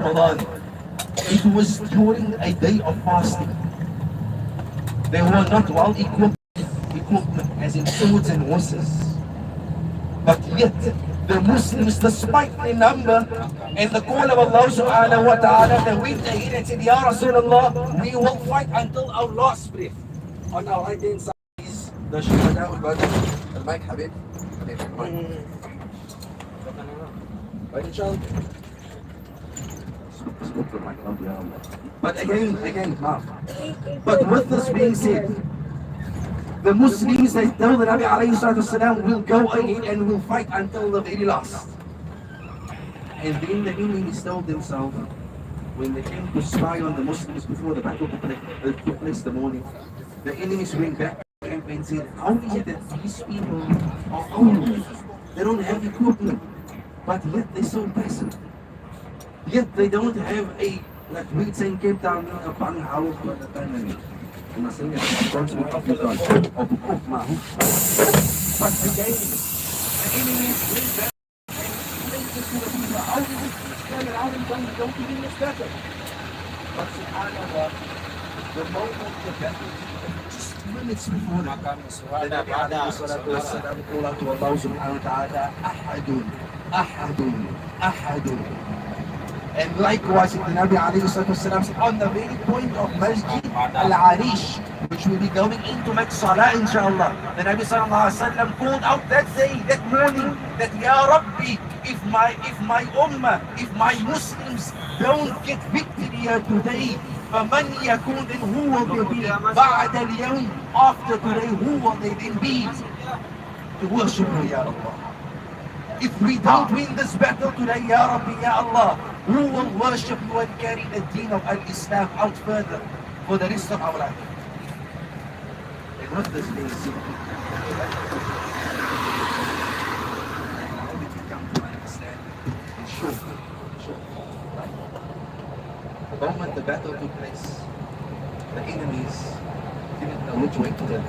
Ramadan. It was during a day of fasting. They were not well equipment as in swords and horses. But yet, the Muslims, despite their number and the call of Allah subhanahu wa ta'ala, they went ahead and said, Ya Rasulullah, we will fight until our last breath. On our right hand side is the Shuhada al Badar. The mic, Habib. Right, inshallah. But again, Mark. But with this being said, the Muslims, they tell the Nabi alayhi salatu wasalam, will go ahead and will fight until the very last. And then the enemies told themselves, when they came to spy on the Muslims before the battle took place the morning, the enemies went back and said, how is it that these people are old? They don't have equipment, but yet they're so passive. Yet they don't have a, like we say in Cape Town, a bang house for the family. But again, the enemies went back and explained to the people, how do we stand around and don't even this better? But subhanAllah, the moment the battle just minutes before the Nabi alayhi salatu wasalam called out to Allah subhanahu wa ta'ala, Ahadun, Ahadun, Ahadun. And likewise, the Nabi alayhi salatu wasalam said, on the very point of Masjid Al-Arish, which we'll be going in to make salah inshallah, the Nabi sallallahu alayhi wa sallam called out that day, that morning, that Ya Rabbi, if my ummah, if my Muslims don't get victory here today, فَمَنْ يَكُونْ, then who will they be? بَعْدَ الْيَوْمِ, after today, who will they then be? To worship you, Ya Allah. If we don't win this battle today, Ya Rabbi, Ya Allah, who will worship you and carry the deen of Al-Islam out further for the rest of our life? And what does this mean? How did we come to understand? It's short. Right? The moment the battle took place, the enemies didn't know which way to turn.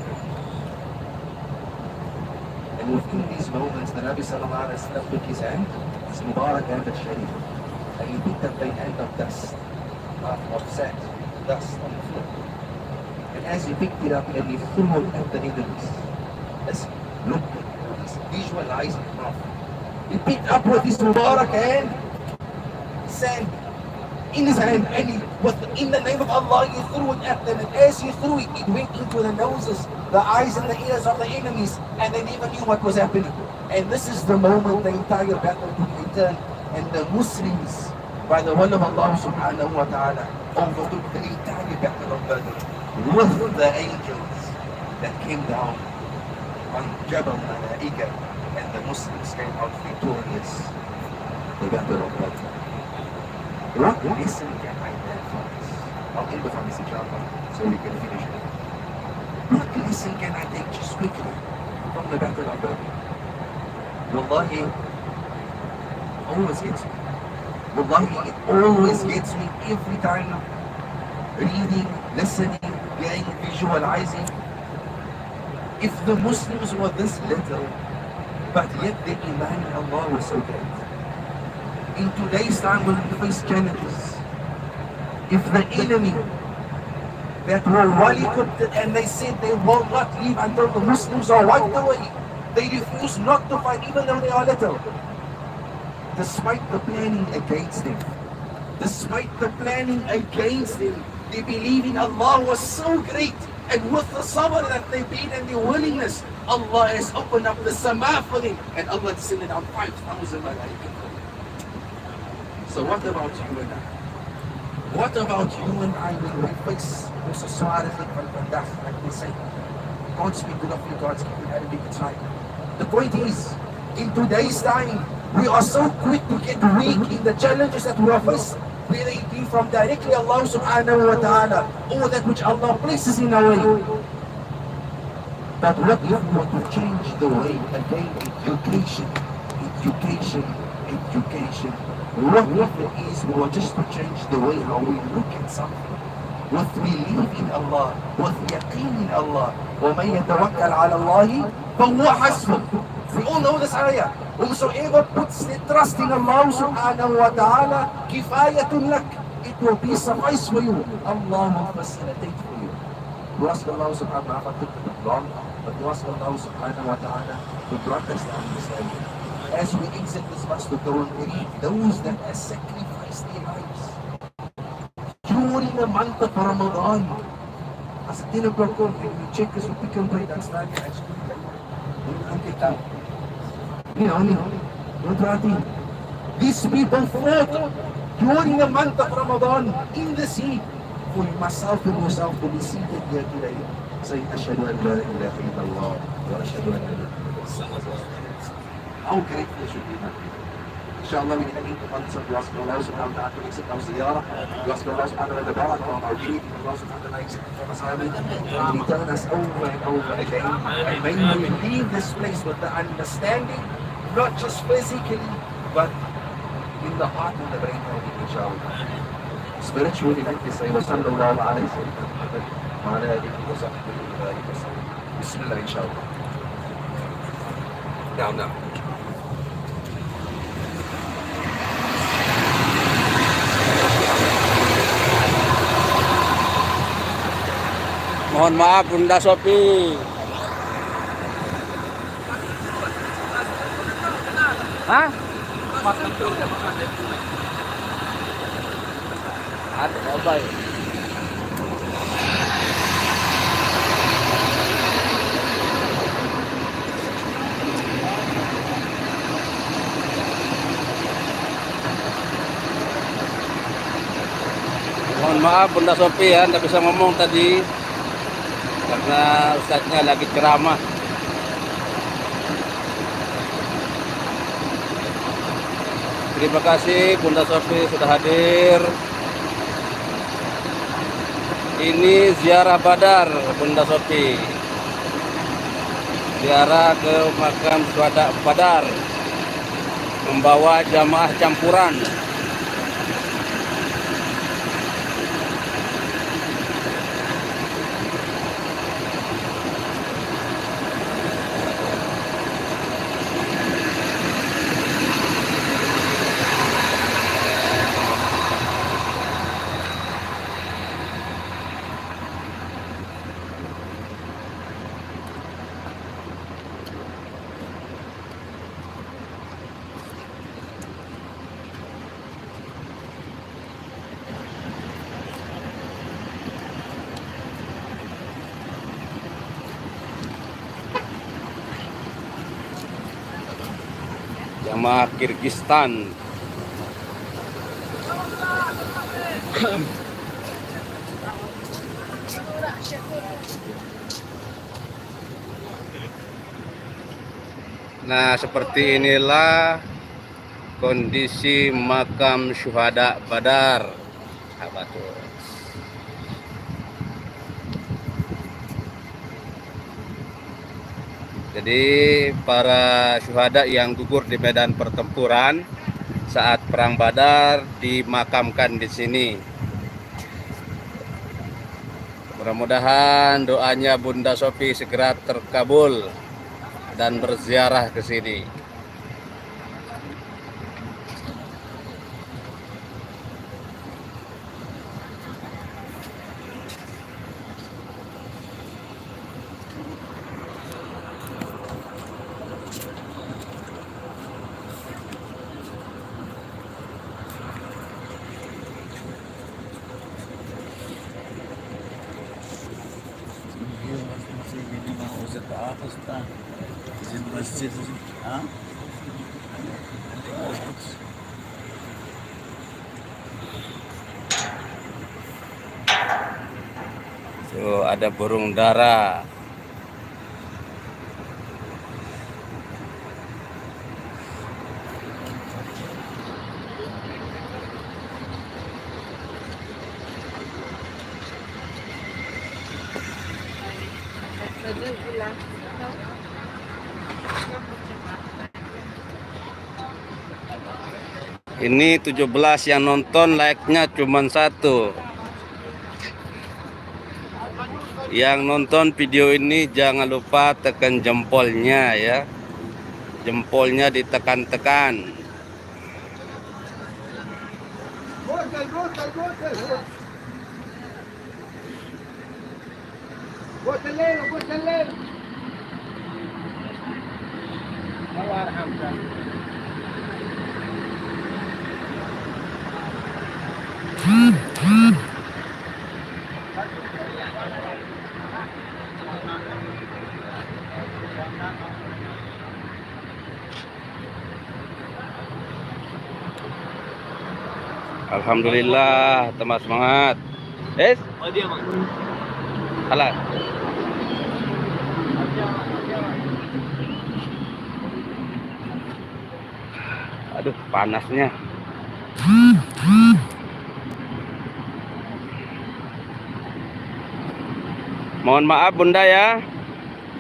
And within these moments, the Nabi sallallahu alayhi wa sallam took his hand, his Mubarak hand of Sharif, and he picked up a hand of dust, of sand, dust on the floor. And as he picked it up and he threw it at the enemies, let's look at this, visualize it now. He picked up with his Mubarak hand, sand in his hand, and in the name of Allah, he threw it at them. And as he threw it, it went into the noses, the eyes and the ears of the enemies, and they never knew what was happening. And this is the moment the entire battle took a turn, and the Muslims, by the will of Allah subhanahu wa ta'ala, overtook the entire battle of Badr with the angels that came down on Jabal Malaika, and the Muslims came out victorious. The battle of Badr. What lesson can I learn from this? I'll end with this inshallah, so we can finish it. What lesson can I take just quickly from the battle of Badr? Wallahi, always gets me. Wallahi, it always gets me every time reading, listening, hearing, visualizing. If the Muslims were this little, but yet the iman in Allah was so great. In today's time when we face challenges, if the enemy that were well equipped and they said they will not leave until the Muslims are wiped away, they refuse not to fight even though they are little. Despite the planning against them, they believe in Allah was so great, and with the sabr that they made and their willingness, Allah has opened up the sama for them, and Allah descended down 5,000 malaika. So what about you and I? What about you and I when we face also Ziarah like we say? God speak good of you, God speak good of you, it's right. The point is, in today's time, we are so quick to get weak in the challenges that we are faced, whether it be from directly Allah subhanahu wa ta'ala or that which Allah places in our way. But what if we want to change the way again? Education. What if it is we want just to change the way how we look at something? With belief in Allah, with yaqeen in Allah. وَمَنْ يَتَوَكَّلْ عَلَى اللَّهِ فَهُوَ حَسْبُهُ. We all know this ayah. Whosoever puts their trust in Allah subhanahu wa ta'ala, kifayatun lak. It will be suffice for you. Allah will facilitate for you. To ask Allah subhanahu wa ta'ala to the wrong, but to ask Allah subhanahu wa ta'ala to grant us the understanding. As we exit this Masjid al-Kareem, those that have sacrificed their lives during the month of Ramadan, as a tinapurkon, when you check us, we can pray that study at school. These people fought during the month of Ramadan in the sea for myself and yourself to be seated here today. Say, Ashhadu an la ilaha illallah wa ashhadu anna Muhammadan rasulullah. How grateful should we be? Inshallah, we can eat the funds of Allah subhanahu wa ta'ala to accept our Ziarah. Allah subhanahu wa ta'ala from our faith. Allah subhanahu wa ta'ala accept from us and return us over and over again. And may we leave this place with the understanding, not just physically, but in the heart and the brain, inshallah. Spiritually, like they say, wa sallallahu alayhi wa sallam, wa ala alihi wa sahbihi wa sallam. Bismillah, inshallah. Now. Mohon maaf Bunda Sophie. Hah? Ada apa ya? Mohon maaf Bunda Sophie ya, nggak bisa ngomong tadi karena ustadznya lagi ceramah. Terima kasih Bunda Sophie sudah hadir. Ini ziarah Badar Bunda Sophie. Ziarah ke makam syuhada Badar, membawa jamaah campuran. Jamaah Kirgistan. Nah, seperti inilah kondisi makam syuhada Badar. Apa tuh? Jadi para syuhada yang gugur di medan pertempuran saat perang Badar dimakamkan di sini. Mudah-mudahan doanya Bunda Sophie segera terkabul dan berziarah ke sini. Tuh ada burung dara. Ini 17 yang nonton, like-nya cuma 1. Yang nonton video ini jangan lupa tekan jempolnya ya. Jempolnya ditekan-tekan. Alhamdulillah, tambah semangat. Oh dia mang. Halal. Aduh, panasnya. Mohon maaf Bunda ya.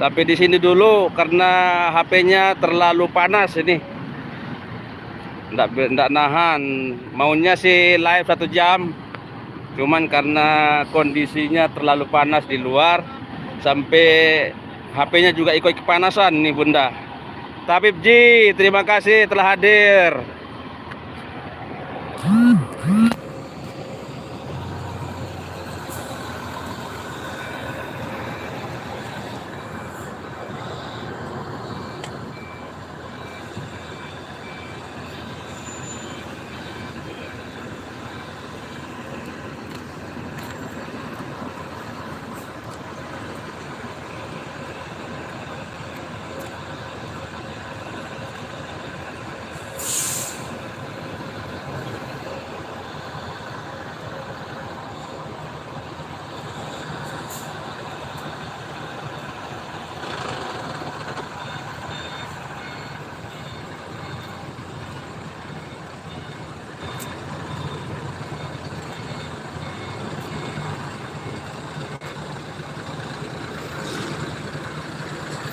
Tapi di sini dulu karena HP-nya terlalu panas ini. Nggak nahan. Maunya sih live 1 jam. Cuman karena kondisinya terlalu panas di luar, sampai HP-nya juga ikut kepanasan nih Bunda. Tabib Ji, terima kasih telah hadir.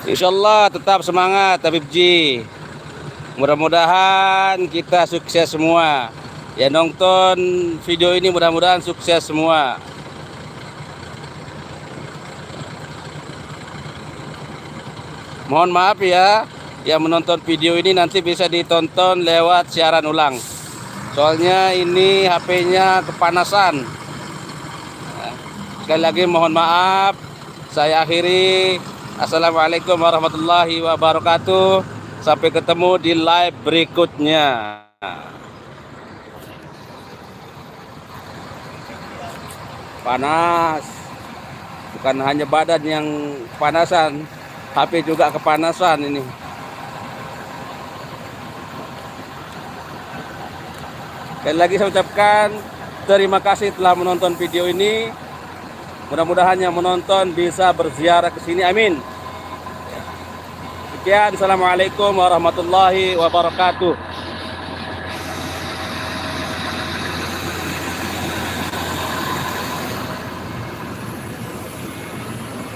Insyaallah tetap semangat Tabib Ji. Mudah-mudahan kita sukses semua. Ya nonton video ini mudah-mudahan sukses semua. Mohon maaf ya, yang menonton video ini nanti bisa ditonton lewat siaran ulang. Soalnya ini HP-nya kepanasan. Sekali lagi mohon maaf. Saya akhiri. Assalamualaikum warahmatullahi wabarakatuh. Sampai ketemu di live berikutnya. Panas. Bukan hanya badan yang kepanasan, HP juga kepanasan ini. Sekali lagi saya ucapkan terima kasih telah menonton video ini. Mudah-mudahan yang menonton bisa berziarah ke sini. Amin. Sekian. Assalamualaikum warahmatullahi wabarakatuh.